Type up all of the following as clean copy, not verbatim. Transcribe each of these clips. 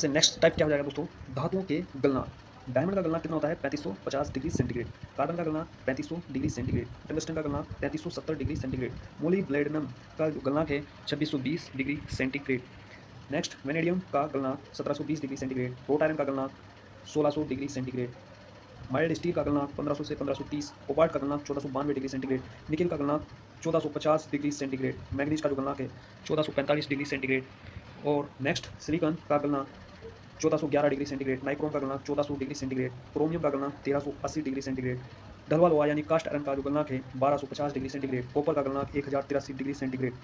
से next type क्या हो जाएगा दोस्तों, धातुओं के गलनांक। डायमंड का गलनांक कितना होता है 3550 डिग्री सेंटीग्रेड, कार्बन का गलनांक 3500 डिग्री सेंटीग्रेड, टंगस्टन का गलनांक 3370 डिग्री सेंटीग्रेड, मोलिब्डेनम का जो गलनांक है 2620 डिग्री सेंटीग्रेड। नेक्स्ट वेनेडियम का गलनांक 1720 डिग्री सेंटीग्रेड, रोट आयरन का गलनांक 1600 डिग्री सेंटीग्रेड, माइल्ड स्टील का गलनांक 1500 से 1530, कोबाल्ट का गलनांक 1492 डिग्री सेंटीग्रेड, निकेल का गलनांक 1450 डिग्री सेंटीग्रेड, मैग्नीज का जो गलनांक है 1445 डिग्री सेंटीग्रेड, और नेक्स्ट सिलिकॉन का गलनांक 1411 डिग्री सेंटीग्रेड, नाइक्रोम का गलनांक 1400 डिग्री सेंटीग्रेड, क्रोमियम का गलनांक 1380 डिग्री सेंटीग्रेड, ढलवा लोहा यानी कास्ट आयरन का जो गलनांक है 1250 डिग्री सेंटीग्रेड, कॉपर का गलनांक 1083 डिग्री सेंटीग्रेड,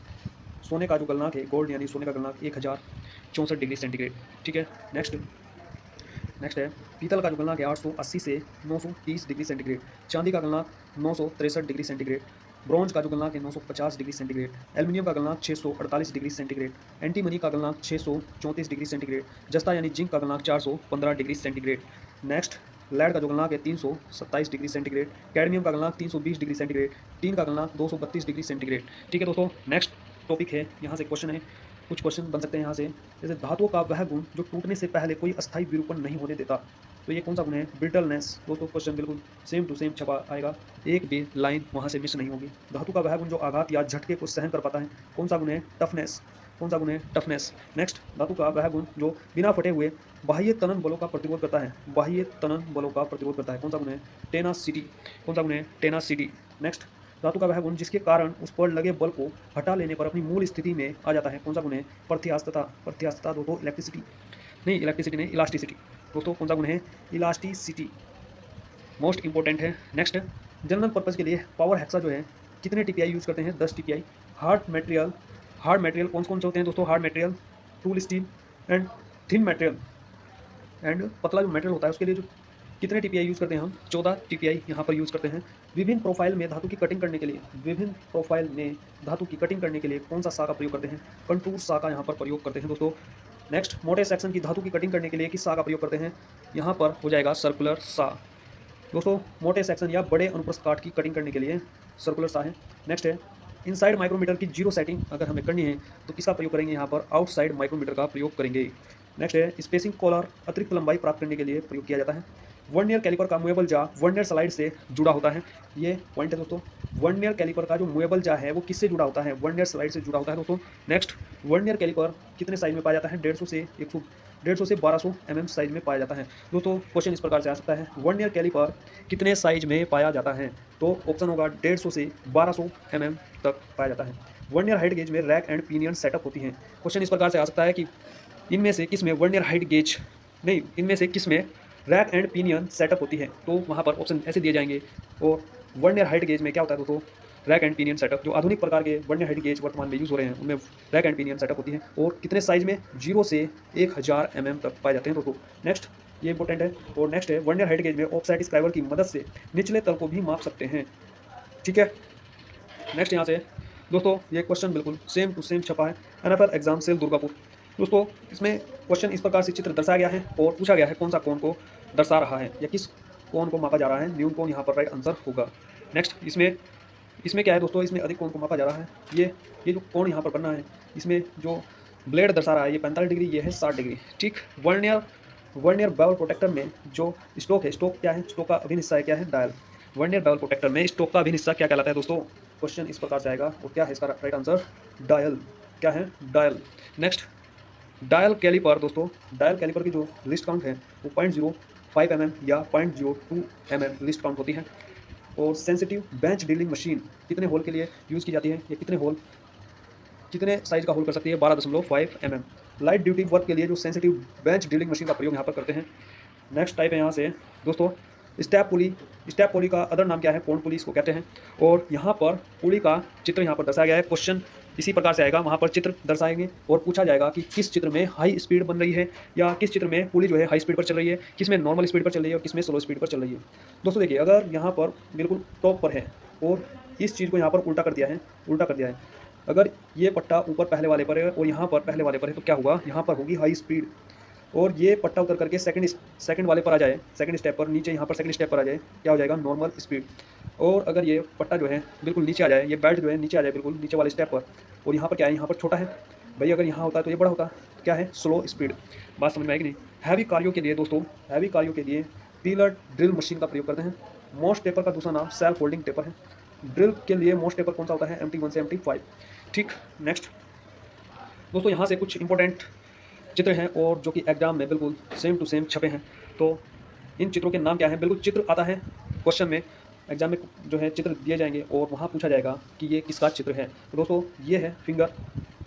सोने का जो गलनांक है गोल्ड यानी सोने का गलनांक 1064 डिग्री सेंटीग्रेड। ठीक है, नेक्स्ट है पीतल का जो गलनांक है 880 से 930 डिग्री सेंटीग्रेड, चांदी का गलनांक 963 डिग्री सेंटीग्रेड, ब्रॉन्ज का जो गलनांक है 950 डिग्री सेंटीग्रेड, एल्यूमिनियम का गलनांक 648 डिग्री सेंटीग्रेड, एंटीमनी का गलनांक 634 डिग्री सेंटीग्रेड, जस्ता यानी जिंक का गलनांक 415 डिग्री सेंटीग्रेड। नेक्स्ट लेड का जो गलनांक है 327 डिग्री सेंटीग्रेड, कैडमियम का गलनांक 320 डिग्री सेंटीग्रेड, टीन का गलनांक 232 डिग्री सेंटीग्रेड। ठीक है दोस्तों, नेक्स्ट टॉपिक है, यहाँ से क्वेश्चन है, कुछ क्वेश्चन बन सकते हैं यहाँ से, जैसे धातुओं का वह गुण जो टूटने से पहले कोई अस्थायी विरूपण नहीं होने देता, तो ये कौन सा गुण है, ब्रिटलनेस। दोस्तों क्वेश्चन बिल्कुल सेम टू सेम छपा आएगा, एक भी लाइन वहाँ से मिस नहीं होगी। धातु का वह गुण जो आघात या झटके को सहन कर पाता है, कौन सा गुण है, टफनेस। कौन सा गुण है, टफनेस। नेक्स्ट धातु का वह गुण जो बिना फटे हुए बाह्य तनन बलों का प्रतिरोध करता है, बाह्य तनन बलों का प्रतिरोध करता है, कौन सा गुण है, टेनासिटी। कौन सा गुण है, टेनासिटी। नेक्स्ट धातु का वह गुण जिसके कारण उस पर लगे बल को हटा लेने पर अपनी मूल स्थिति में आ जाता है, कौन सा गुण है, प्रत्यास्थता। प्रत्यास्थता दोस्तों इलेक्ट्रिसिटी नहीं, इलेक्ट्रिसिटी नहीं, इलास्टिसिटी। दोस्तों कौन सा गुण है, इलास्टिसिटी, मोस्ट इंपॉर्टेंट है। नेक्स्ट जनरल पर्पज़ के लिए पावर हेक्सा जो है कितने टीपीआई यूज़ करते हैं, 10 टीपीआई। हार्ड मटेरियल कौन कौन से होते हैं दोस्तों, hard material, tool steel and thin material and पतला जो मटेरियल होता है उसके लिए जो कितने टीपीआई यूज़ करते हैं हम, 14 टीपीआई यहाँ पर यूज़ करते हैं। विभिन्न प्रोफाइल में धातु की कटिंग करने के लिए, विभिन्न प्रोफाइल में धातु की कटिंग करने के लिए कौन सा सा का प्रयोग करते हैं, कंटूर सा का यहाँ पर प्रयोग करते हैं दोस्तों। नेक्स्ट मोटे सेक्शन की धातु की कटिंग करने के लिए किस सा का प्रयोग करते हैं, यहाँ पर हो जाएगा सर्कुलर सा। दोस्तों मोटे सेक्शन या बड़े अनुप्रस्थ काट की कटिंग करने के लिए सर्कुलर सा है। नेक्स्ट है इनसाइड माइक्रोमीटर की जीरो सेटिंग अगर हमें करनी है तो किसका प्रयोग करेंगे, यहाँ पर आउटसाइड माइक्रोमीटर का प्रयोग करेंगे। नेक्स्ट है स्पेसिंग कॉलर अतिरिक्त लंबाई प्राप्त करने के लिए प्रयोग किया जाता है। वर्नियर कैलिपर का मूवेबल जा वर्नियर स्लाइड से जुड़ा होता है, ये पॉइंट है दोस्तों। वर्नियर कैलिपर का जो मूवेबल जा है वो किससे जुड़ा होता है, वर्नियर स्लाइड से जुड़ा होता है दोस्तों। नेक्स्ट वर्नियर कैलिपर कितने साइज में पाया जाता है, 150 से 1200 mm साइज में पाया जाता है दोस्तों। क्वेश्चन इस प्रकार से आ सकता है, वर्नियर कैलिपर कितने साइज में पाया जाता है, तो ऑप्शन होगा 150 से 1200 mm तक पाया जाता है। वर्नियर हाइट गेज में रैक एंड पिनियन सेटअप होती हैं। क्वेश्चन इस प्रकार से आ सकता है कि इनमें से किस में वर्नियर हाइट गेज नहीं, इनमें से किस में रैक एंड पिनियन सेटअप होती है, तो वहाँ पर ऑप्शन ऐसे दिए जाएंगे। और वर्नियर हाइट गेज में क्या होता है दोस्तों, रैक एंड पिनियन सेटअप। जो आधुनिक प्रकार के वर्नियर हाइट गेज वर्तमान में यूज़ हो रहे हैं उनमें रैक एंड पिनियन सेटअप होती है, और कितने साइज में, 0 से 1000 mm तक पाए जाते हैं दोस्तों। नेक्स्ट ये इंपॉर्टेंट है। और नेक्स्ट है वर्नियर हाइट गेज में ऑफसेट स्क्राइबर की मदद से निचले तल को भी माप सकते हैं। ठीक है, नेक्स्ट यहाँ से दोस्तों ये क्वेश्चन बिल्कुल सेम टू सेम छपा है, NFL एग्जाम सेल दुर्गापुर। दोस्तों इसमें क्वेश्चन इस प्रकार से चित्र दर्शाया गया है और पूछा गया है कौन सा कोण को दर्शा रहा है या किस कोण को मापा जा रहा है, न्यून कोण यहाँ पर राइट आंसर होगा। नेक्स्ट इसमें क्या है दोस्तों, इसमें अधिक कोण को मापा जा रहा है। ये जो कोण यहाँ पर बनना है, इसमें जो ब्लेड दर्शा रहा है ये 45 डिग्री, ये है 60 डिग्री। ठीक, वर्नियर बेवल प्रोटेक्टर में जो स्टोक है, स्टोक क्या है, स्टोक का अभिन्न हिस्सा है क्या है, डायल। वर्नियर बेवल प्रोटेक्टर में स्टोक का अभिन्न हिस्सा क्या कहलाता है दोस्तों, क्वेश्चन इस प्रकार से आएगा। और क्या है इसका राइट आंसर, डायल। क्या है, डायल। नेक्स्ट डायल कैलिपर दोस्तों, डायल कैलिपर की जो लिस्ट काउंट है वो 0.05 mm या 0.02 mm लिस्ट काउंट होती है। और सेंसिटिव बेंच ड्रिलिंग मशीन कितने होल के लिए यूज़ की जाती है, ये कितने साइज का होल कर सकती है, 12.5 mm। लाइट ड्यूटी वर्क के लिए जो सेंसिटिव बेंच ड्रिलिंग मशीन का प्रयोग यहाँ पर करते हैं। नेक्स्ट टाइप है यहाँ से दोस्तों स्टेप पुली का अदर नाम क्या है, पौंड पुली इसको कहते हैं। और यहाँ पर पुली का चित्र यहाँ पर दर्शाया गया है। क्वेश्चन इसी प्रकार से आएगा, वहाँ पर चित्र दर्शाएंगे और पूछा जाएगा कि किस चित्र में हाई स्पीड बन रही है या किस चित्र में पुली जो है हाई स्पीड पर चल रही है, किस में नॉर्मल स्पीड पर चल रही है और किस में स्लो स्पीड पर चल रही है। दोस्तों देखिए, अगर यहाँ पर बिल्कुल टॉप पर है और इस चीज़ को यहाँ पर उल्टा कर दिया है, अगर ये पट्टा ऊपर पहले वाले पर है और यहाँ पर पहले वाले पर है तो क्या होगा, यहाँ पर होगी हाई स्पीड। और ये पट्टा उतर करके सेकंड वाले पर आ जाए, सेकंड स्टेप पर नीचे, यहाँ पर सेकंड स्टेप पर आ जाए, क्या हो जाएगा, नॉर्मल स्पीड। और अगर ये पट्टा जो है बिल्कुल नीचे आ जाए, ये बेल्ट जो है नीचे आ जाए बिल्कुल नीचे वाले स्टेप पर, और यहाँ पर क्या है, यहाँ पर छोटा है भाई, अगर यहाँ होता है तो ये बड़ा होता, क्या है, स्लो स्पीड। बात समझ में आएगी नहीं। हैवी कार्यों के लिए दोस्तों, हैवी कार्यों के लिए पिलर ड्रिल मशीन का प्रयोग करते हैं। मोस्ट टेपर का दूसरा नाम सेल्फ होल्डिंग टेपर है। ड्रिल के लिए मोस्ट टेपर कौन सा होता है, MT1 से MT5। ठीक, नेक्स्ट दोस्तों यहाँ से कुछ इंपॉर्टेंट चित्र हैं और जो कि एग्जाम में बिल्कुल सेम टू सेम छपे हैं। तो इन चित्रों के नाम क्या हैं, बिल्कुल चित्र आता है क्वेश्चन में, एग्जाम में जो है चित्र दिए जाएंगे और वहाँ पूछा जाएगा कि ये किसका चित्र है। तो दोस्तों ये है फिंगर,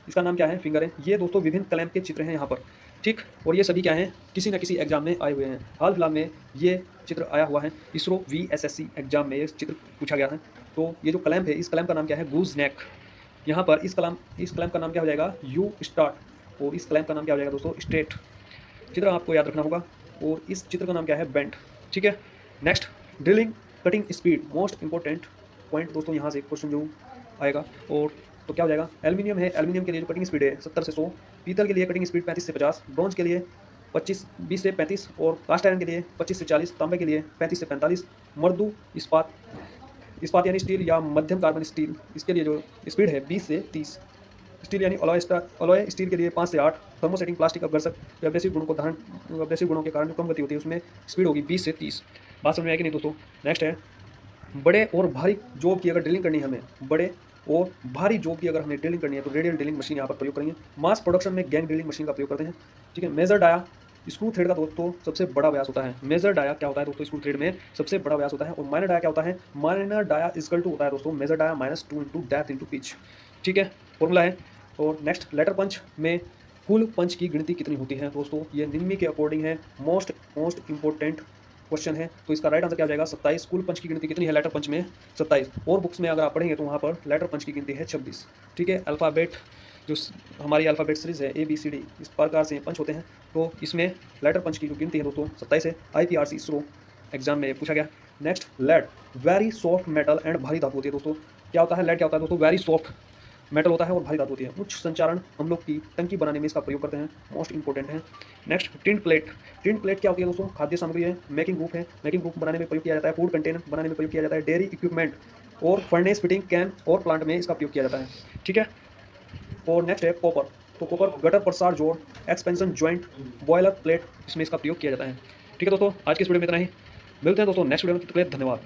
इसका नाम क्या है, फिंगर है। ये दोस्तों विभिन्न क्लैंप के चित्र हैं यहाँ पर। ठीक, और ये सभी क्या हैं, किसी न किसी एग्जाम में आए हुए हैं। हाल फिलहाल में ये चित्र आया हुआ है, इसरो VSSC एग्जाम में ये चित्र पूछा गया है। तो ये जो क्लैंप है, इस क्लैंप का नाम क्या है, गूज नेक। यहाँ पर इस क्लैंप का नाम क्या हो जाएगा, यू स्टार्ट, और इस क्लैंप का नाम क्या हो जाएगा दोस्तों, स्ट्रेट। चित्र आपको याद रखना होगा। और इस चित्र का नाम क्या है, बेंट। ठीक है, next drilling cutting speed, most important point दोस्तों, यहाँ से क्वेश्चन जो आएगा। और तो क्या हो जाएगा, एल्यूमिनियम है, एल्यूमिनियम के लिए जो कटिंग स्पीड है 70 से 100, पीतल के लिए कटिंग स्पीड 35 से 50, ब्रॉन्ज के लिए 20 से 35, और कास्ट आयरन के लिए 25 से 40, तांबे के लिए 35 से 45, मर्दू इस्पात यानी स्टील या मध्यम कार्बन स्टील, इसके लिए जो स्पीड है 20 से 30, स्टील यानी अलॉय स्टील के लिए 5 से 8, थर्मोसेटिंग प्लास्टिक अपघर्षक एब्रेसिव गुणों के कारण जो कम गति होती है उसमें स्पीड होगी 20 से 30। बात समझ में आएगी नहीं दोस्तों। नेक्स्ट है बड़े और भारी जॉब की अगर ड्रिलिंग करनी है हमें, बड़े और भारी जॉब की अगर हमें ड्रिलिंग करनी है तो रेडियल ड्रिलिंग मशीन यहाँ पर प्रयोग करेंगे। मास प्रोडक्शन में गैंग ड्रिलिंग मशीन का प्रयोग करते हैं। ठीक है, मेजर डाया स्क्रू थ्रेड का दोस्तों सबसे बड़ा व्यास होता है। मेजर डाया क्या होता है दोस्तों, स्क्रू थ्रेड में सबसे बड़ा व्यास होता है। और माइनर डाया क्या होता है, माइनर डाया इक्वल टू होता है दोस्तों major dia -2 into depth into pitch. ठीक है, फॉर्मूला है। और नेक्स्ट लेटर पंच में कुल पंच की गिनती कितनी होती है दोस्तों, ये निम्मी के अकॉर्डिंग है, मोस्ट इंपॉर्टेंट क्वेश्चन है। तो इसका राइट आंसर क्या हो जाएगा, 27। कुल पंच की गिनती कितनी है लेटर पंच में, 27। और बुक्स में अगर आप पढ़ेंगे तो वहाँ पर लेटर पंच की गिनती है 26। ठीक है, अल्फ़ाबेट जो हमारी अल्फ़ाबेट सीरीज़ है ABCD, इस प्रकार से पंच होते हैं। तो इसमें लेटर पंच की जो गिनती है दोस्तों 27 है। IPRC इसरो एग्जाम में पूछा गया। Next lead very soft metal and भारी धातु होती है दोस्तों। क्या होता है, लेड क्या होता है दोस्तों, वेरी सॉफ्ट मेटल होता है और भारी धातु होती है। उच्च संचारण हम लोग की टंकी बनाने में इसका प्रयोग करते हैं, मोस्ट इंपॉर्टेंट है। नेक्स्ट टिन प्लेट क्या होती है दोस्तों, खाद्य सामग्री है। मेकिंग ग्रुप है, मेकिंग ग्रुप बनाने में प्रयोग किया जाता है। फूड कंटेनर बनाने में प्रयोग किया जाता है। डेयरी इक्विपमेंट और फर्नेस फिटिंग कैन और प्लांट में इसका प्रयोग किया जाता है। ठीक है, और नेक्स्ट है कॉपर। तो कॉपर गटर प्रसार जोड़, एक्सपेंशन जॉइंट, बॉयलर प्लेट, इसमें इसका प्रयोग किया जाता है। ठीक है दोस्तों, आज की इस वीडियो में इतना ही। मिलते हैं दोस्तों नेक्स्ट वीडियो में, तब तक के लिए धन्यवाद।